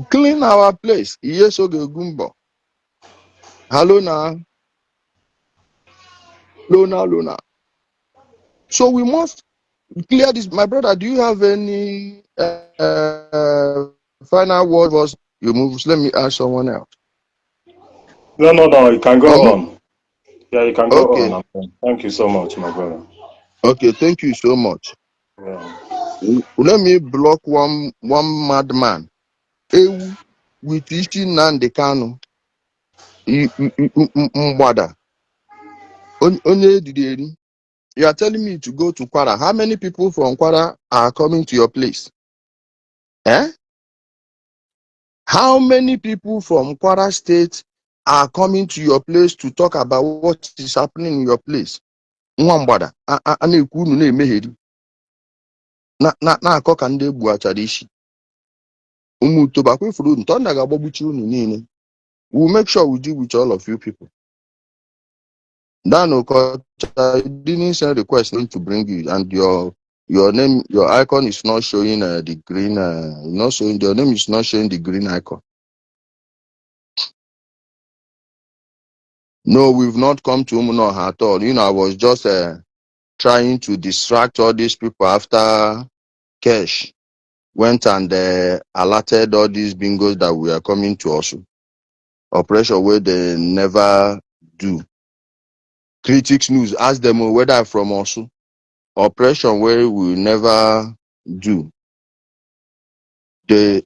clean our place. Yes, okay, Gumbo. Hello now. Lona. So we must clear this. My brother, do you have any final word for us? You move. Let me ask someone else. No. You can go Oh, on. Yeah, you can go okay. on. Thank you so much, my brother. Okay, thank you so much. Yeah. Let me block one madman. Ewu with Ichi Nnamdi Kanu. Mwada. Onye ediri. You are telling me to go to Kwara. How many people from Kwara are coming to your place? Eh? How many people from Kwara State are coming to your place to talk about what is happening in your place? Nwambada, a na-ekwu unu na-emegheri na-akọ ka ndị egbu achara isi. Ụmụ Utoba kwefuru unu, Thunder ga-agbagbuchi unu niile. We'll make sure we deal with all of you people. Dan Okocha didn't send request to bring you, and your name, your icon is not showing the green. Not showing your name is not showing the green icon. No, we've not come to Umunoha at all. I was just trying to distract all these people after Cash went and alerted all these bingos that we are coming to also. Operation where they never do. Critics News, ask them whether I'm from Osu. operation where we never do. They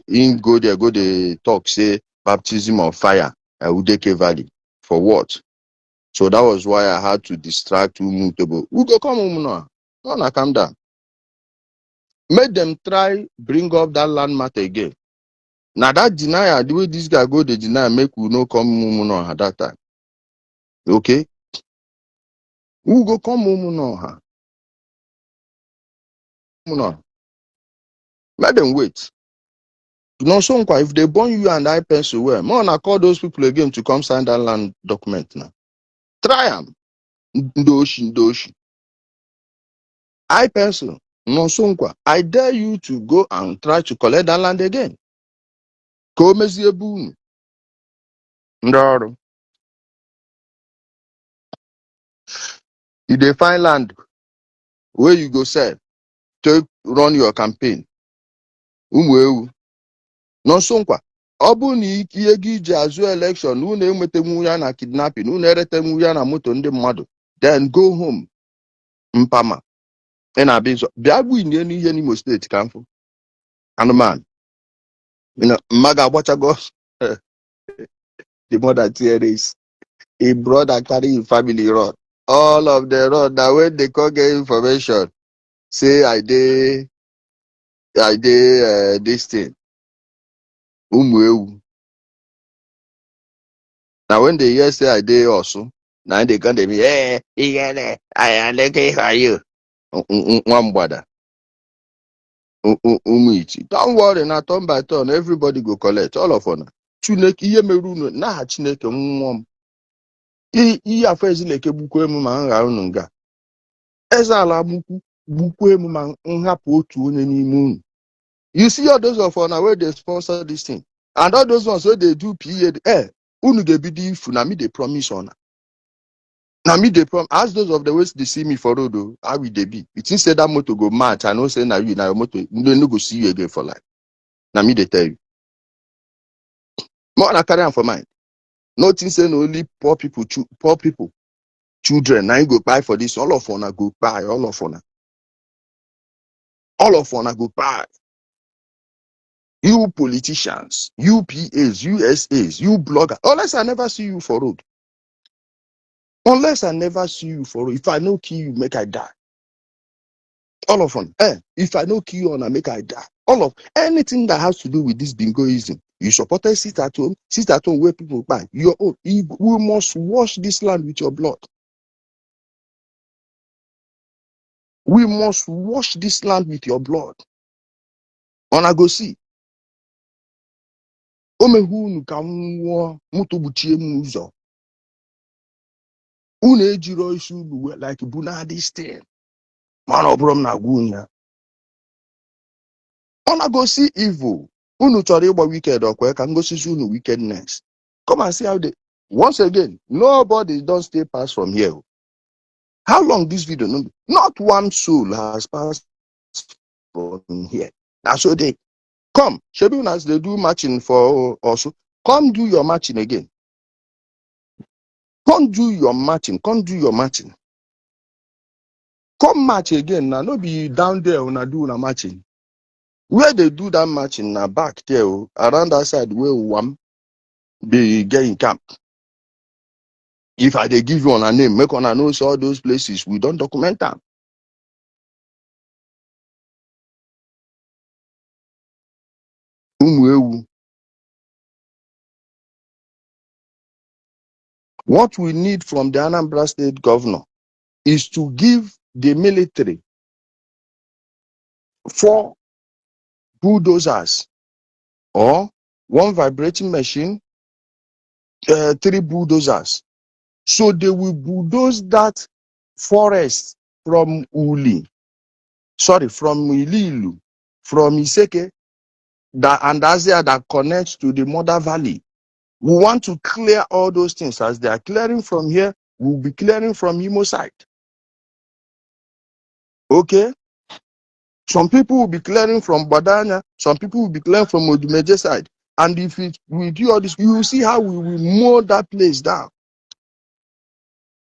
in go there, go they talk, say baptism of fire at Udeke Valley. For what? So that was why I had to distract Umutebo. Who go come home now? No, calm down. Make them try bring up that land matter again. Now that denial, the way this guy go, the deny make we no come home now at that time. Okay? Who go come home now? No. Let them wait. No, so if they burn you and I pencil well, more I call those people again to come sign that land document now. Try them. Ndoshi. I pencil. No, so I dare you to go and try to collect that land again. Come boom. Ndoro. If they find land where you go sell, to run your campaign. Umwewu. No, so ọ bụrụ na ihe gị iji azụ election unu enwetenwu ya na kidnapping unu eretenwu ya na moto ndị mmadụ then go home mpama ị na-abịa nso bịa gbu inye n'ihe n'Imo steeti ka mfụ anụmanụ mma ga-agbachago the mother tears a brother carry him family run all of the run na when they come get information say I dey this thing ụmụ ewu. Now when they hear say I dey Osun, now they come to me, hey, Ijele, I am looking for you. One brother. Don't worry, now turn by turn, everybody go collect, all of us. Chineke ihe meru unu na Chineke nwa m. Ihe afọ ezileke gbukwe emu ma nha unu nga. Eze ala gbukwe emu ma nhapụ otu onye n'ime unu. You see all those of us now where they sponsor this thing. And all those ones where they do PA, unu ga-ebido ifu na me they promise on. Now me they promise as those of the West they see me for road though, how will they be? It instead that motor go match, I know say now you now your motor they no go see you again for life. Now me they tell you. More than carry on for mine. Nothing saying only poor people, children. Now you go buy for this. All of una go buy. All of una go buy. You politicians, you PAs, USAs, you bloggers. Unless I never see you for road. Unless I never see you for road. If I no kill you, make I die. All of them. If I no kill you, I make I die. All of anything that has to do with this bingoism. You supported sit at home where people buy. Your own. We must wash this land with your blood. We must wash this land with your blood. Ona go see. Omehunu ka nwo mutobuchie m ụzọ. Unu ejiro isi unu like buna this thing. Man obrom na gunya. Ona go see evil. Unu chọrọ ịgba wicked okwe ka ngosisi unu wickedness. Come and see how they once again nobody don't stay past from here. How long this video? Not one soul has passed from here. That's so they come. Shebi as they do matching for also. Come do your matching again. Come do your matching. Come do your matching. Come match again. Now no be down there when I do una matching. Where they do that matching now back there around that side where one be getting camp. If I they give you on a name, make on a know all those places. We don't document them. What we need from the Anambra State governor is to give the military 4 bulldozers or 1 vibrating machine, 3 bulldozers. So they will bulldoze that forest from from Ililu, from Iseke, and Azia that connects to the Mother Valley. We want to clear all those things. As they are clearing from here, we'll be clearing from Imo side. Okay? Some people will be clearing from Badanya, some people will be clearing from Odumeje side. And if we do all this, you will see how we will mow that place down.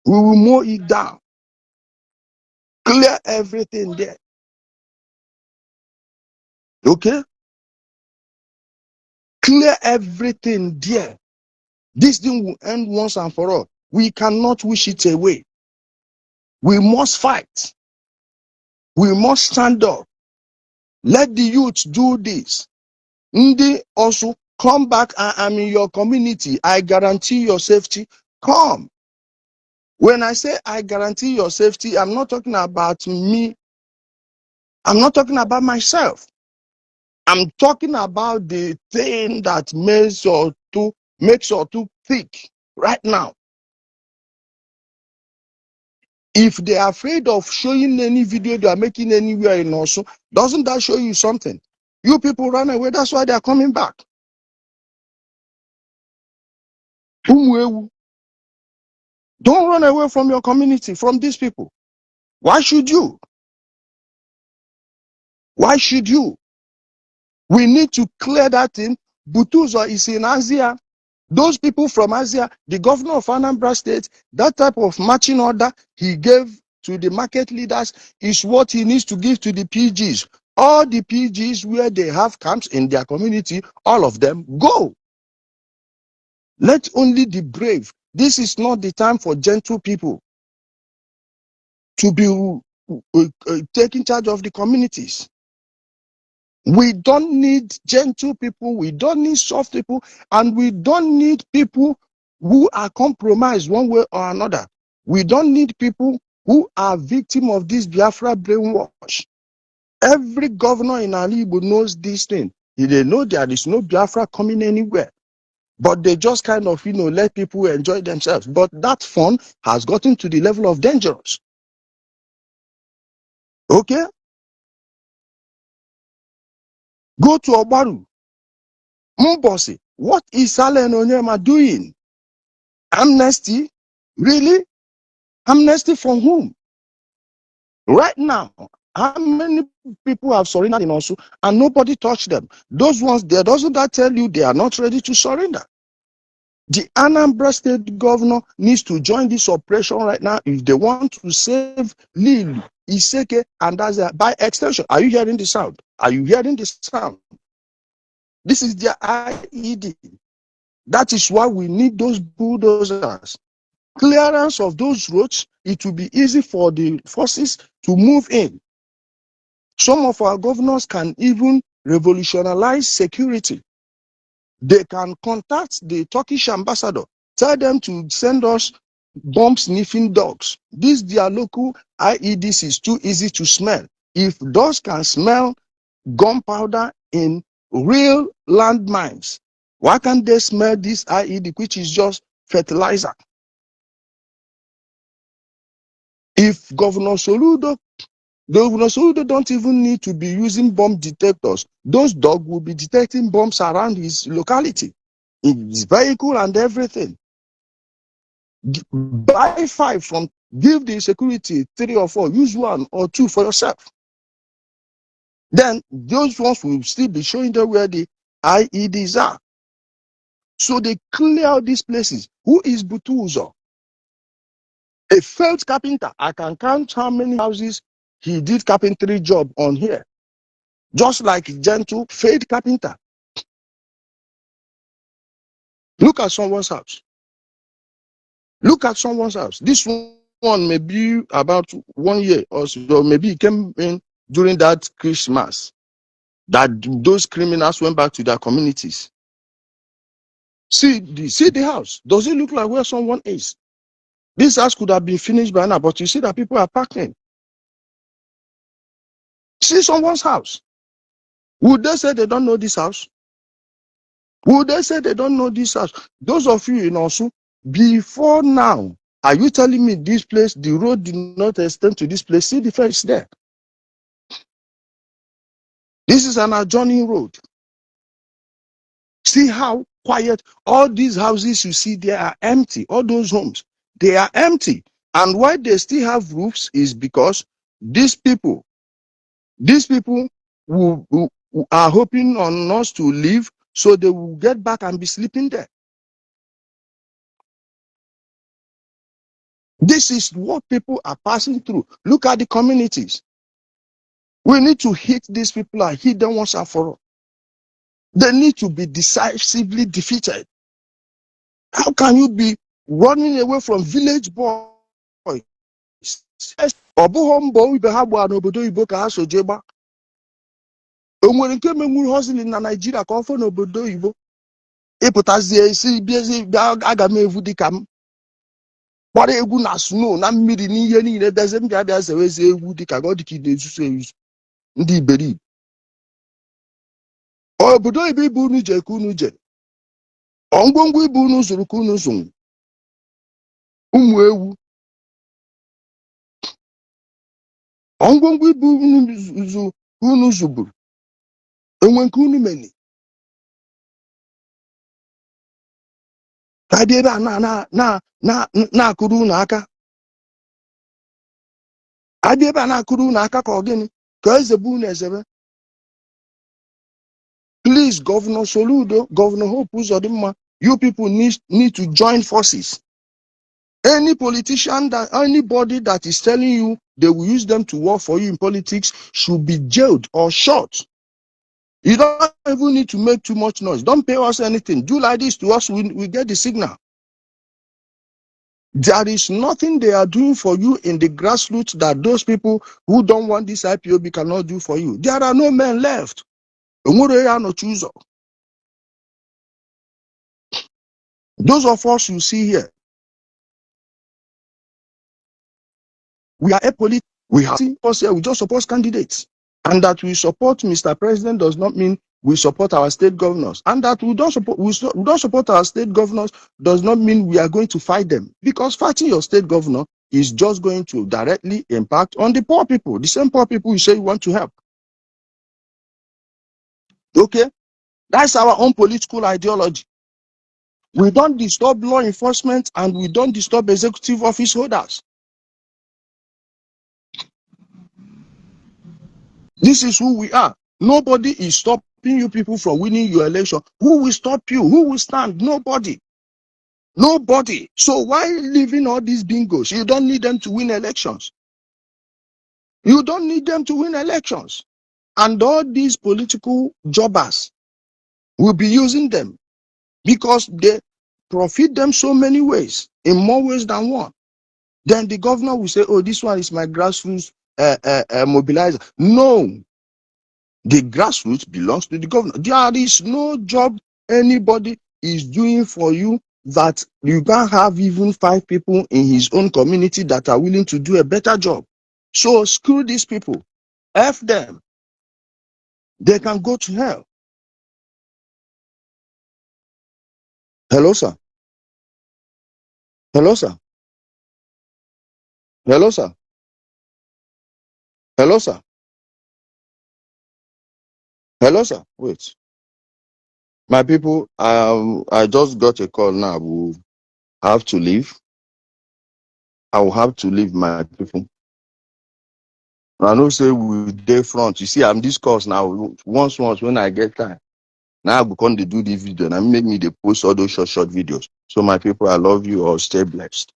We will mow it down. Clear everything there. Okay? Clear everything there. This thing will end once and for all. We cannot wish it away. We must fight. We must stand up. Let the youth do this. Ndi also come back. I am in your community. I guarantee your safety. Come. When I say I guarantee your safety, I'm not talking about me. I'm not talking about myself. I'm talking about the thing that makes your two thick right now. If they are afraid of showing any video they are making anywhere in Osun, doesn't that show you something? You people run away, that's why they are coming back. Don't run away from your community, from these people. Why should you? Why should you? We need to clear that thing. Butuzo is in Asia. Those people from Asia, the governor of Anambra State, that type of marching order he gave to the market leaders is what he needs to give to the PGs. All the PGs where they have camps in their community, all of them, go. Let only the brave. This is not the time for gentle people to be taking charge of the communities. We don't need gentle people, we don't need soft people, and we don't need people who are compromised one way or another. We don't need people who are victim of this Biafra brainwash. Every governor in Ali knows this thing. They know there is no Biafra coming anywhere. But they just kind of, let people enjoy themselves. But that fun has gotten to the level of dangerous. Okay? Go to Obaru. Mbosi, what is Salen Onyema doing? Amnesty? Really? Amnesty from whom? Right now, how many people have surrendered in Osu and nobody touched them? Those ones there, doesn't that tell you they are not ready to surrender? The Anambra State governor needs to join this operation right now if they want to save Lili, Iseke, and Azia. By extension, are you hearing the sound? Are you hearing the sound? This is their IED. That is why we need those bulldozers. Clearance of those roads, it will be easy for the forces to move in. Some of our governors can even revolutionize security. They can contact the Turkish ambassador, tell them to send us bomb sniffing dogs. This their local IEDs is too easy to smell. If dogs can smell gunpowder in real landmines, why can't they smell this IED, which is just fertilizer? If Governor Soludo don't even need to be using bomb detectors. Those dogs will be detecting bombs around his locality, in his vehicle and everything. Buy 5 from, give the security 3 or 4, use 1 or 2 for yourself. Then those ones will still be showing them where the IEDs are. So they clear out these places. Who is Butuzo? A failed carpenter. I can count how many houses he did carpentry job on here. Just like gentle, failed carpenter. Look at someone's house. Look at someone's house. This one may be about 1 year or so. Maybe it came in during that Christmas that those criminals went back to their communities. See the house. Does it look like where someone is? This house could have been finished by now, but you see that people are parking. See someone's house. Would they say they don't know this house? Would they say they don't know this house? Those of you in Osu, before now, are you telling me this place, the road did not extend to this place? See the fence there. This is an adjoining road. See how quiet all these houses you see there are empty. All those homes, they are empty. And why they still have roofs is because these people who are hoping on us to leave, so they will get back and be sleeping there. This is what people are passing through. Look at the communities. We need to hit these people and hit them once and for all. They need to be decisively defeated. How can you be running away from village boys? Ọ bụghị mbọ ibe ha gbaa n'obodo oyibo ka ha so jee gba. O nwere nke menwuru hustling na Naịjirịa ka ọ fọ n'obodo oyibo. Ịpụtazie isi biezi aga m evu dịka m. Gbara egwu na snow na mmiri n'ihe niile bịazie m bịa zewezie egwu dịka ọ dịka ị na-ezuzu ezuzu. Ndị iberibe. Obodo oyibo ibu unu je ka unu je. Ngwongwo ibu unu zụrụ ka unu zụrụ. Ụmụ ewu. Ngwongwo ibu unu zụburu. Enwe nke unu meni. Ka dị ebe a na-akụrụ unu aka. Adị ebe a na-akụrụ unu aka ka ọ gịnị? Ka ezebe unu ezebe. Please, Governor Soludo, Governor Hope Uzodimma, you people need to join forces. Any politician, anybody that is telling you they will use them to work for you in politics should be jailed or shot. You don't even need to make too much noise. Don't pay us anything. Do like this to us, we get the signal. There is nothing they are doing for you in the grassroots that those people who don't want this IPOB cannot do for you. There are no men left. Those of us you see here, we are a political. We have us here. We just support candidates, and that we support Mr. President does not mean we support our state governors, and that we don't support our state governors does not mean we are going to fight them, because fighting your state governor is just going to directly impact on the poor people, the same poor people you say you want to help. Okay, that's our own political ideology. We don't disturb law enforcement and we don't disturb executive office holders. This is who we are. Nobody is stopping you people from winning your election. Who will stop you? Who will stand? Nobody. Nobody. So why leaving all these bingos? You don't need them to win elections. You don't need them to win elections. And all these political jobbers will be using them because they profit them so many ways, in more ways than one. Then the governor will say, oh, this one is my grassroots mobilizer. No, the grassroots belongs to the governor. There is no job anybody is doing for you that you can't have even 5 people in his own community that are willing to do a better job. So screw these people. F them. They can go to hell. Hello, sir. Hello, sir. Hello, sir. Hello, sir. Hello, sir. Wait. My people, I just got a call now. We'll have to leave. I will have to leave, my people. I know say we day front. You see, I'm this course now. Once when I get time. Now I'm going to do this video and make me the post all those short videos. So my people, I love you all. Stay blessed.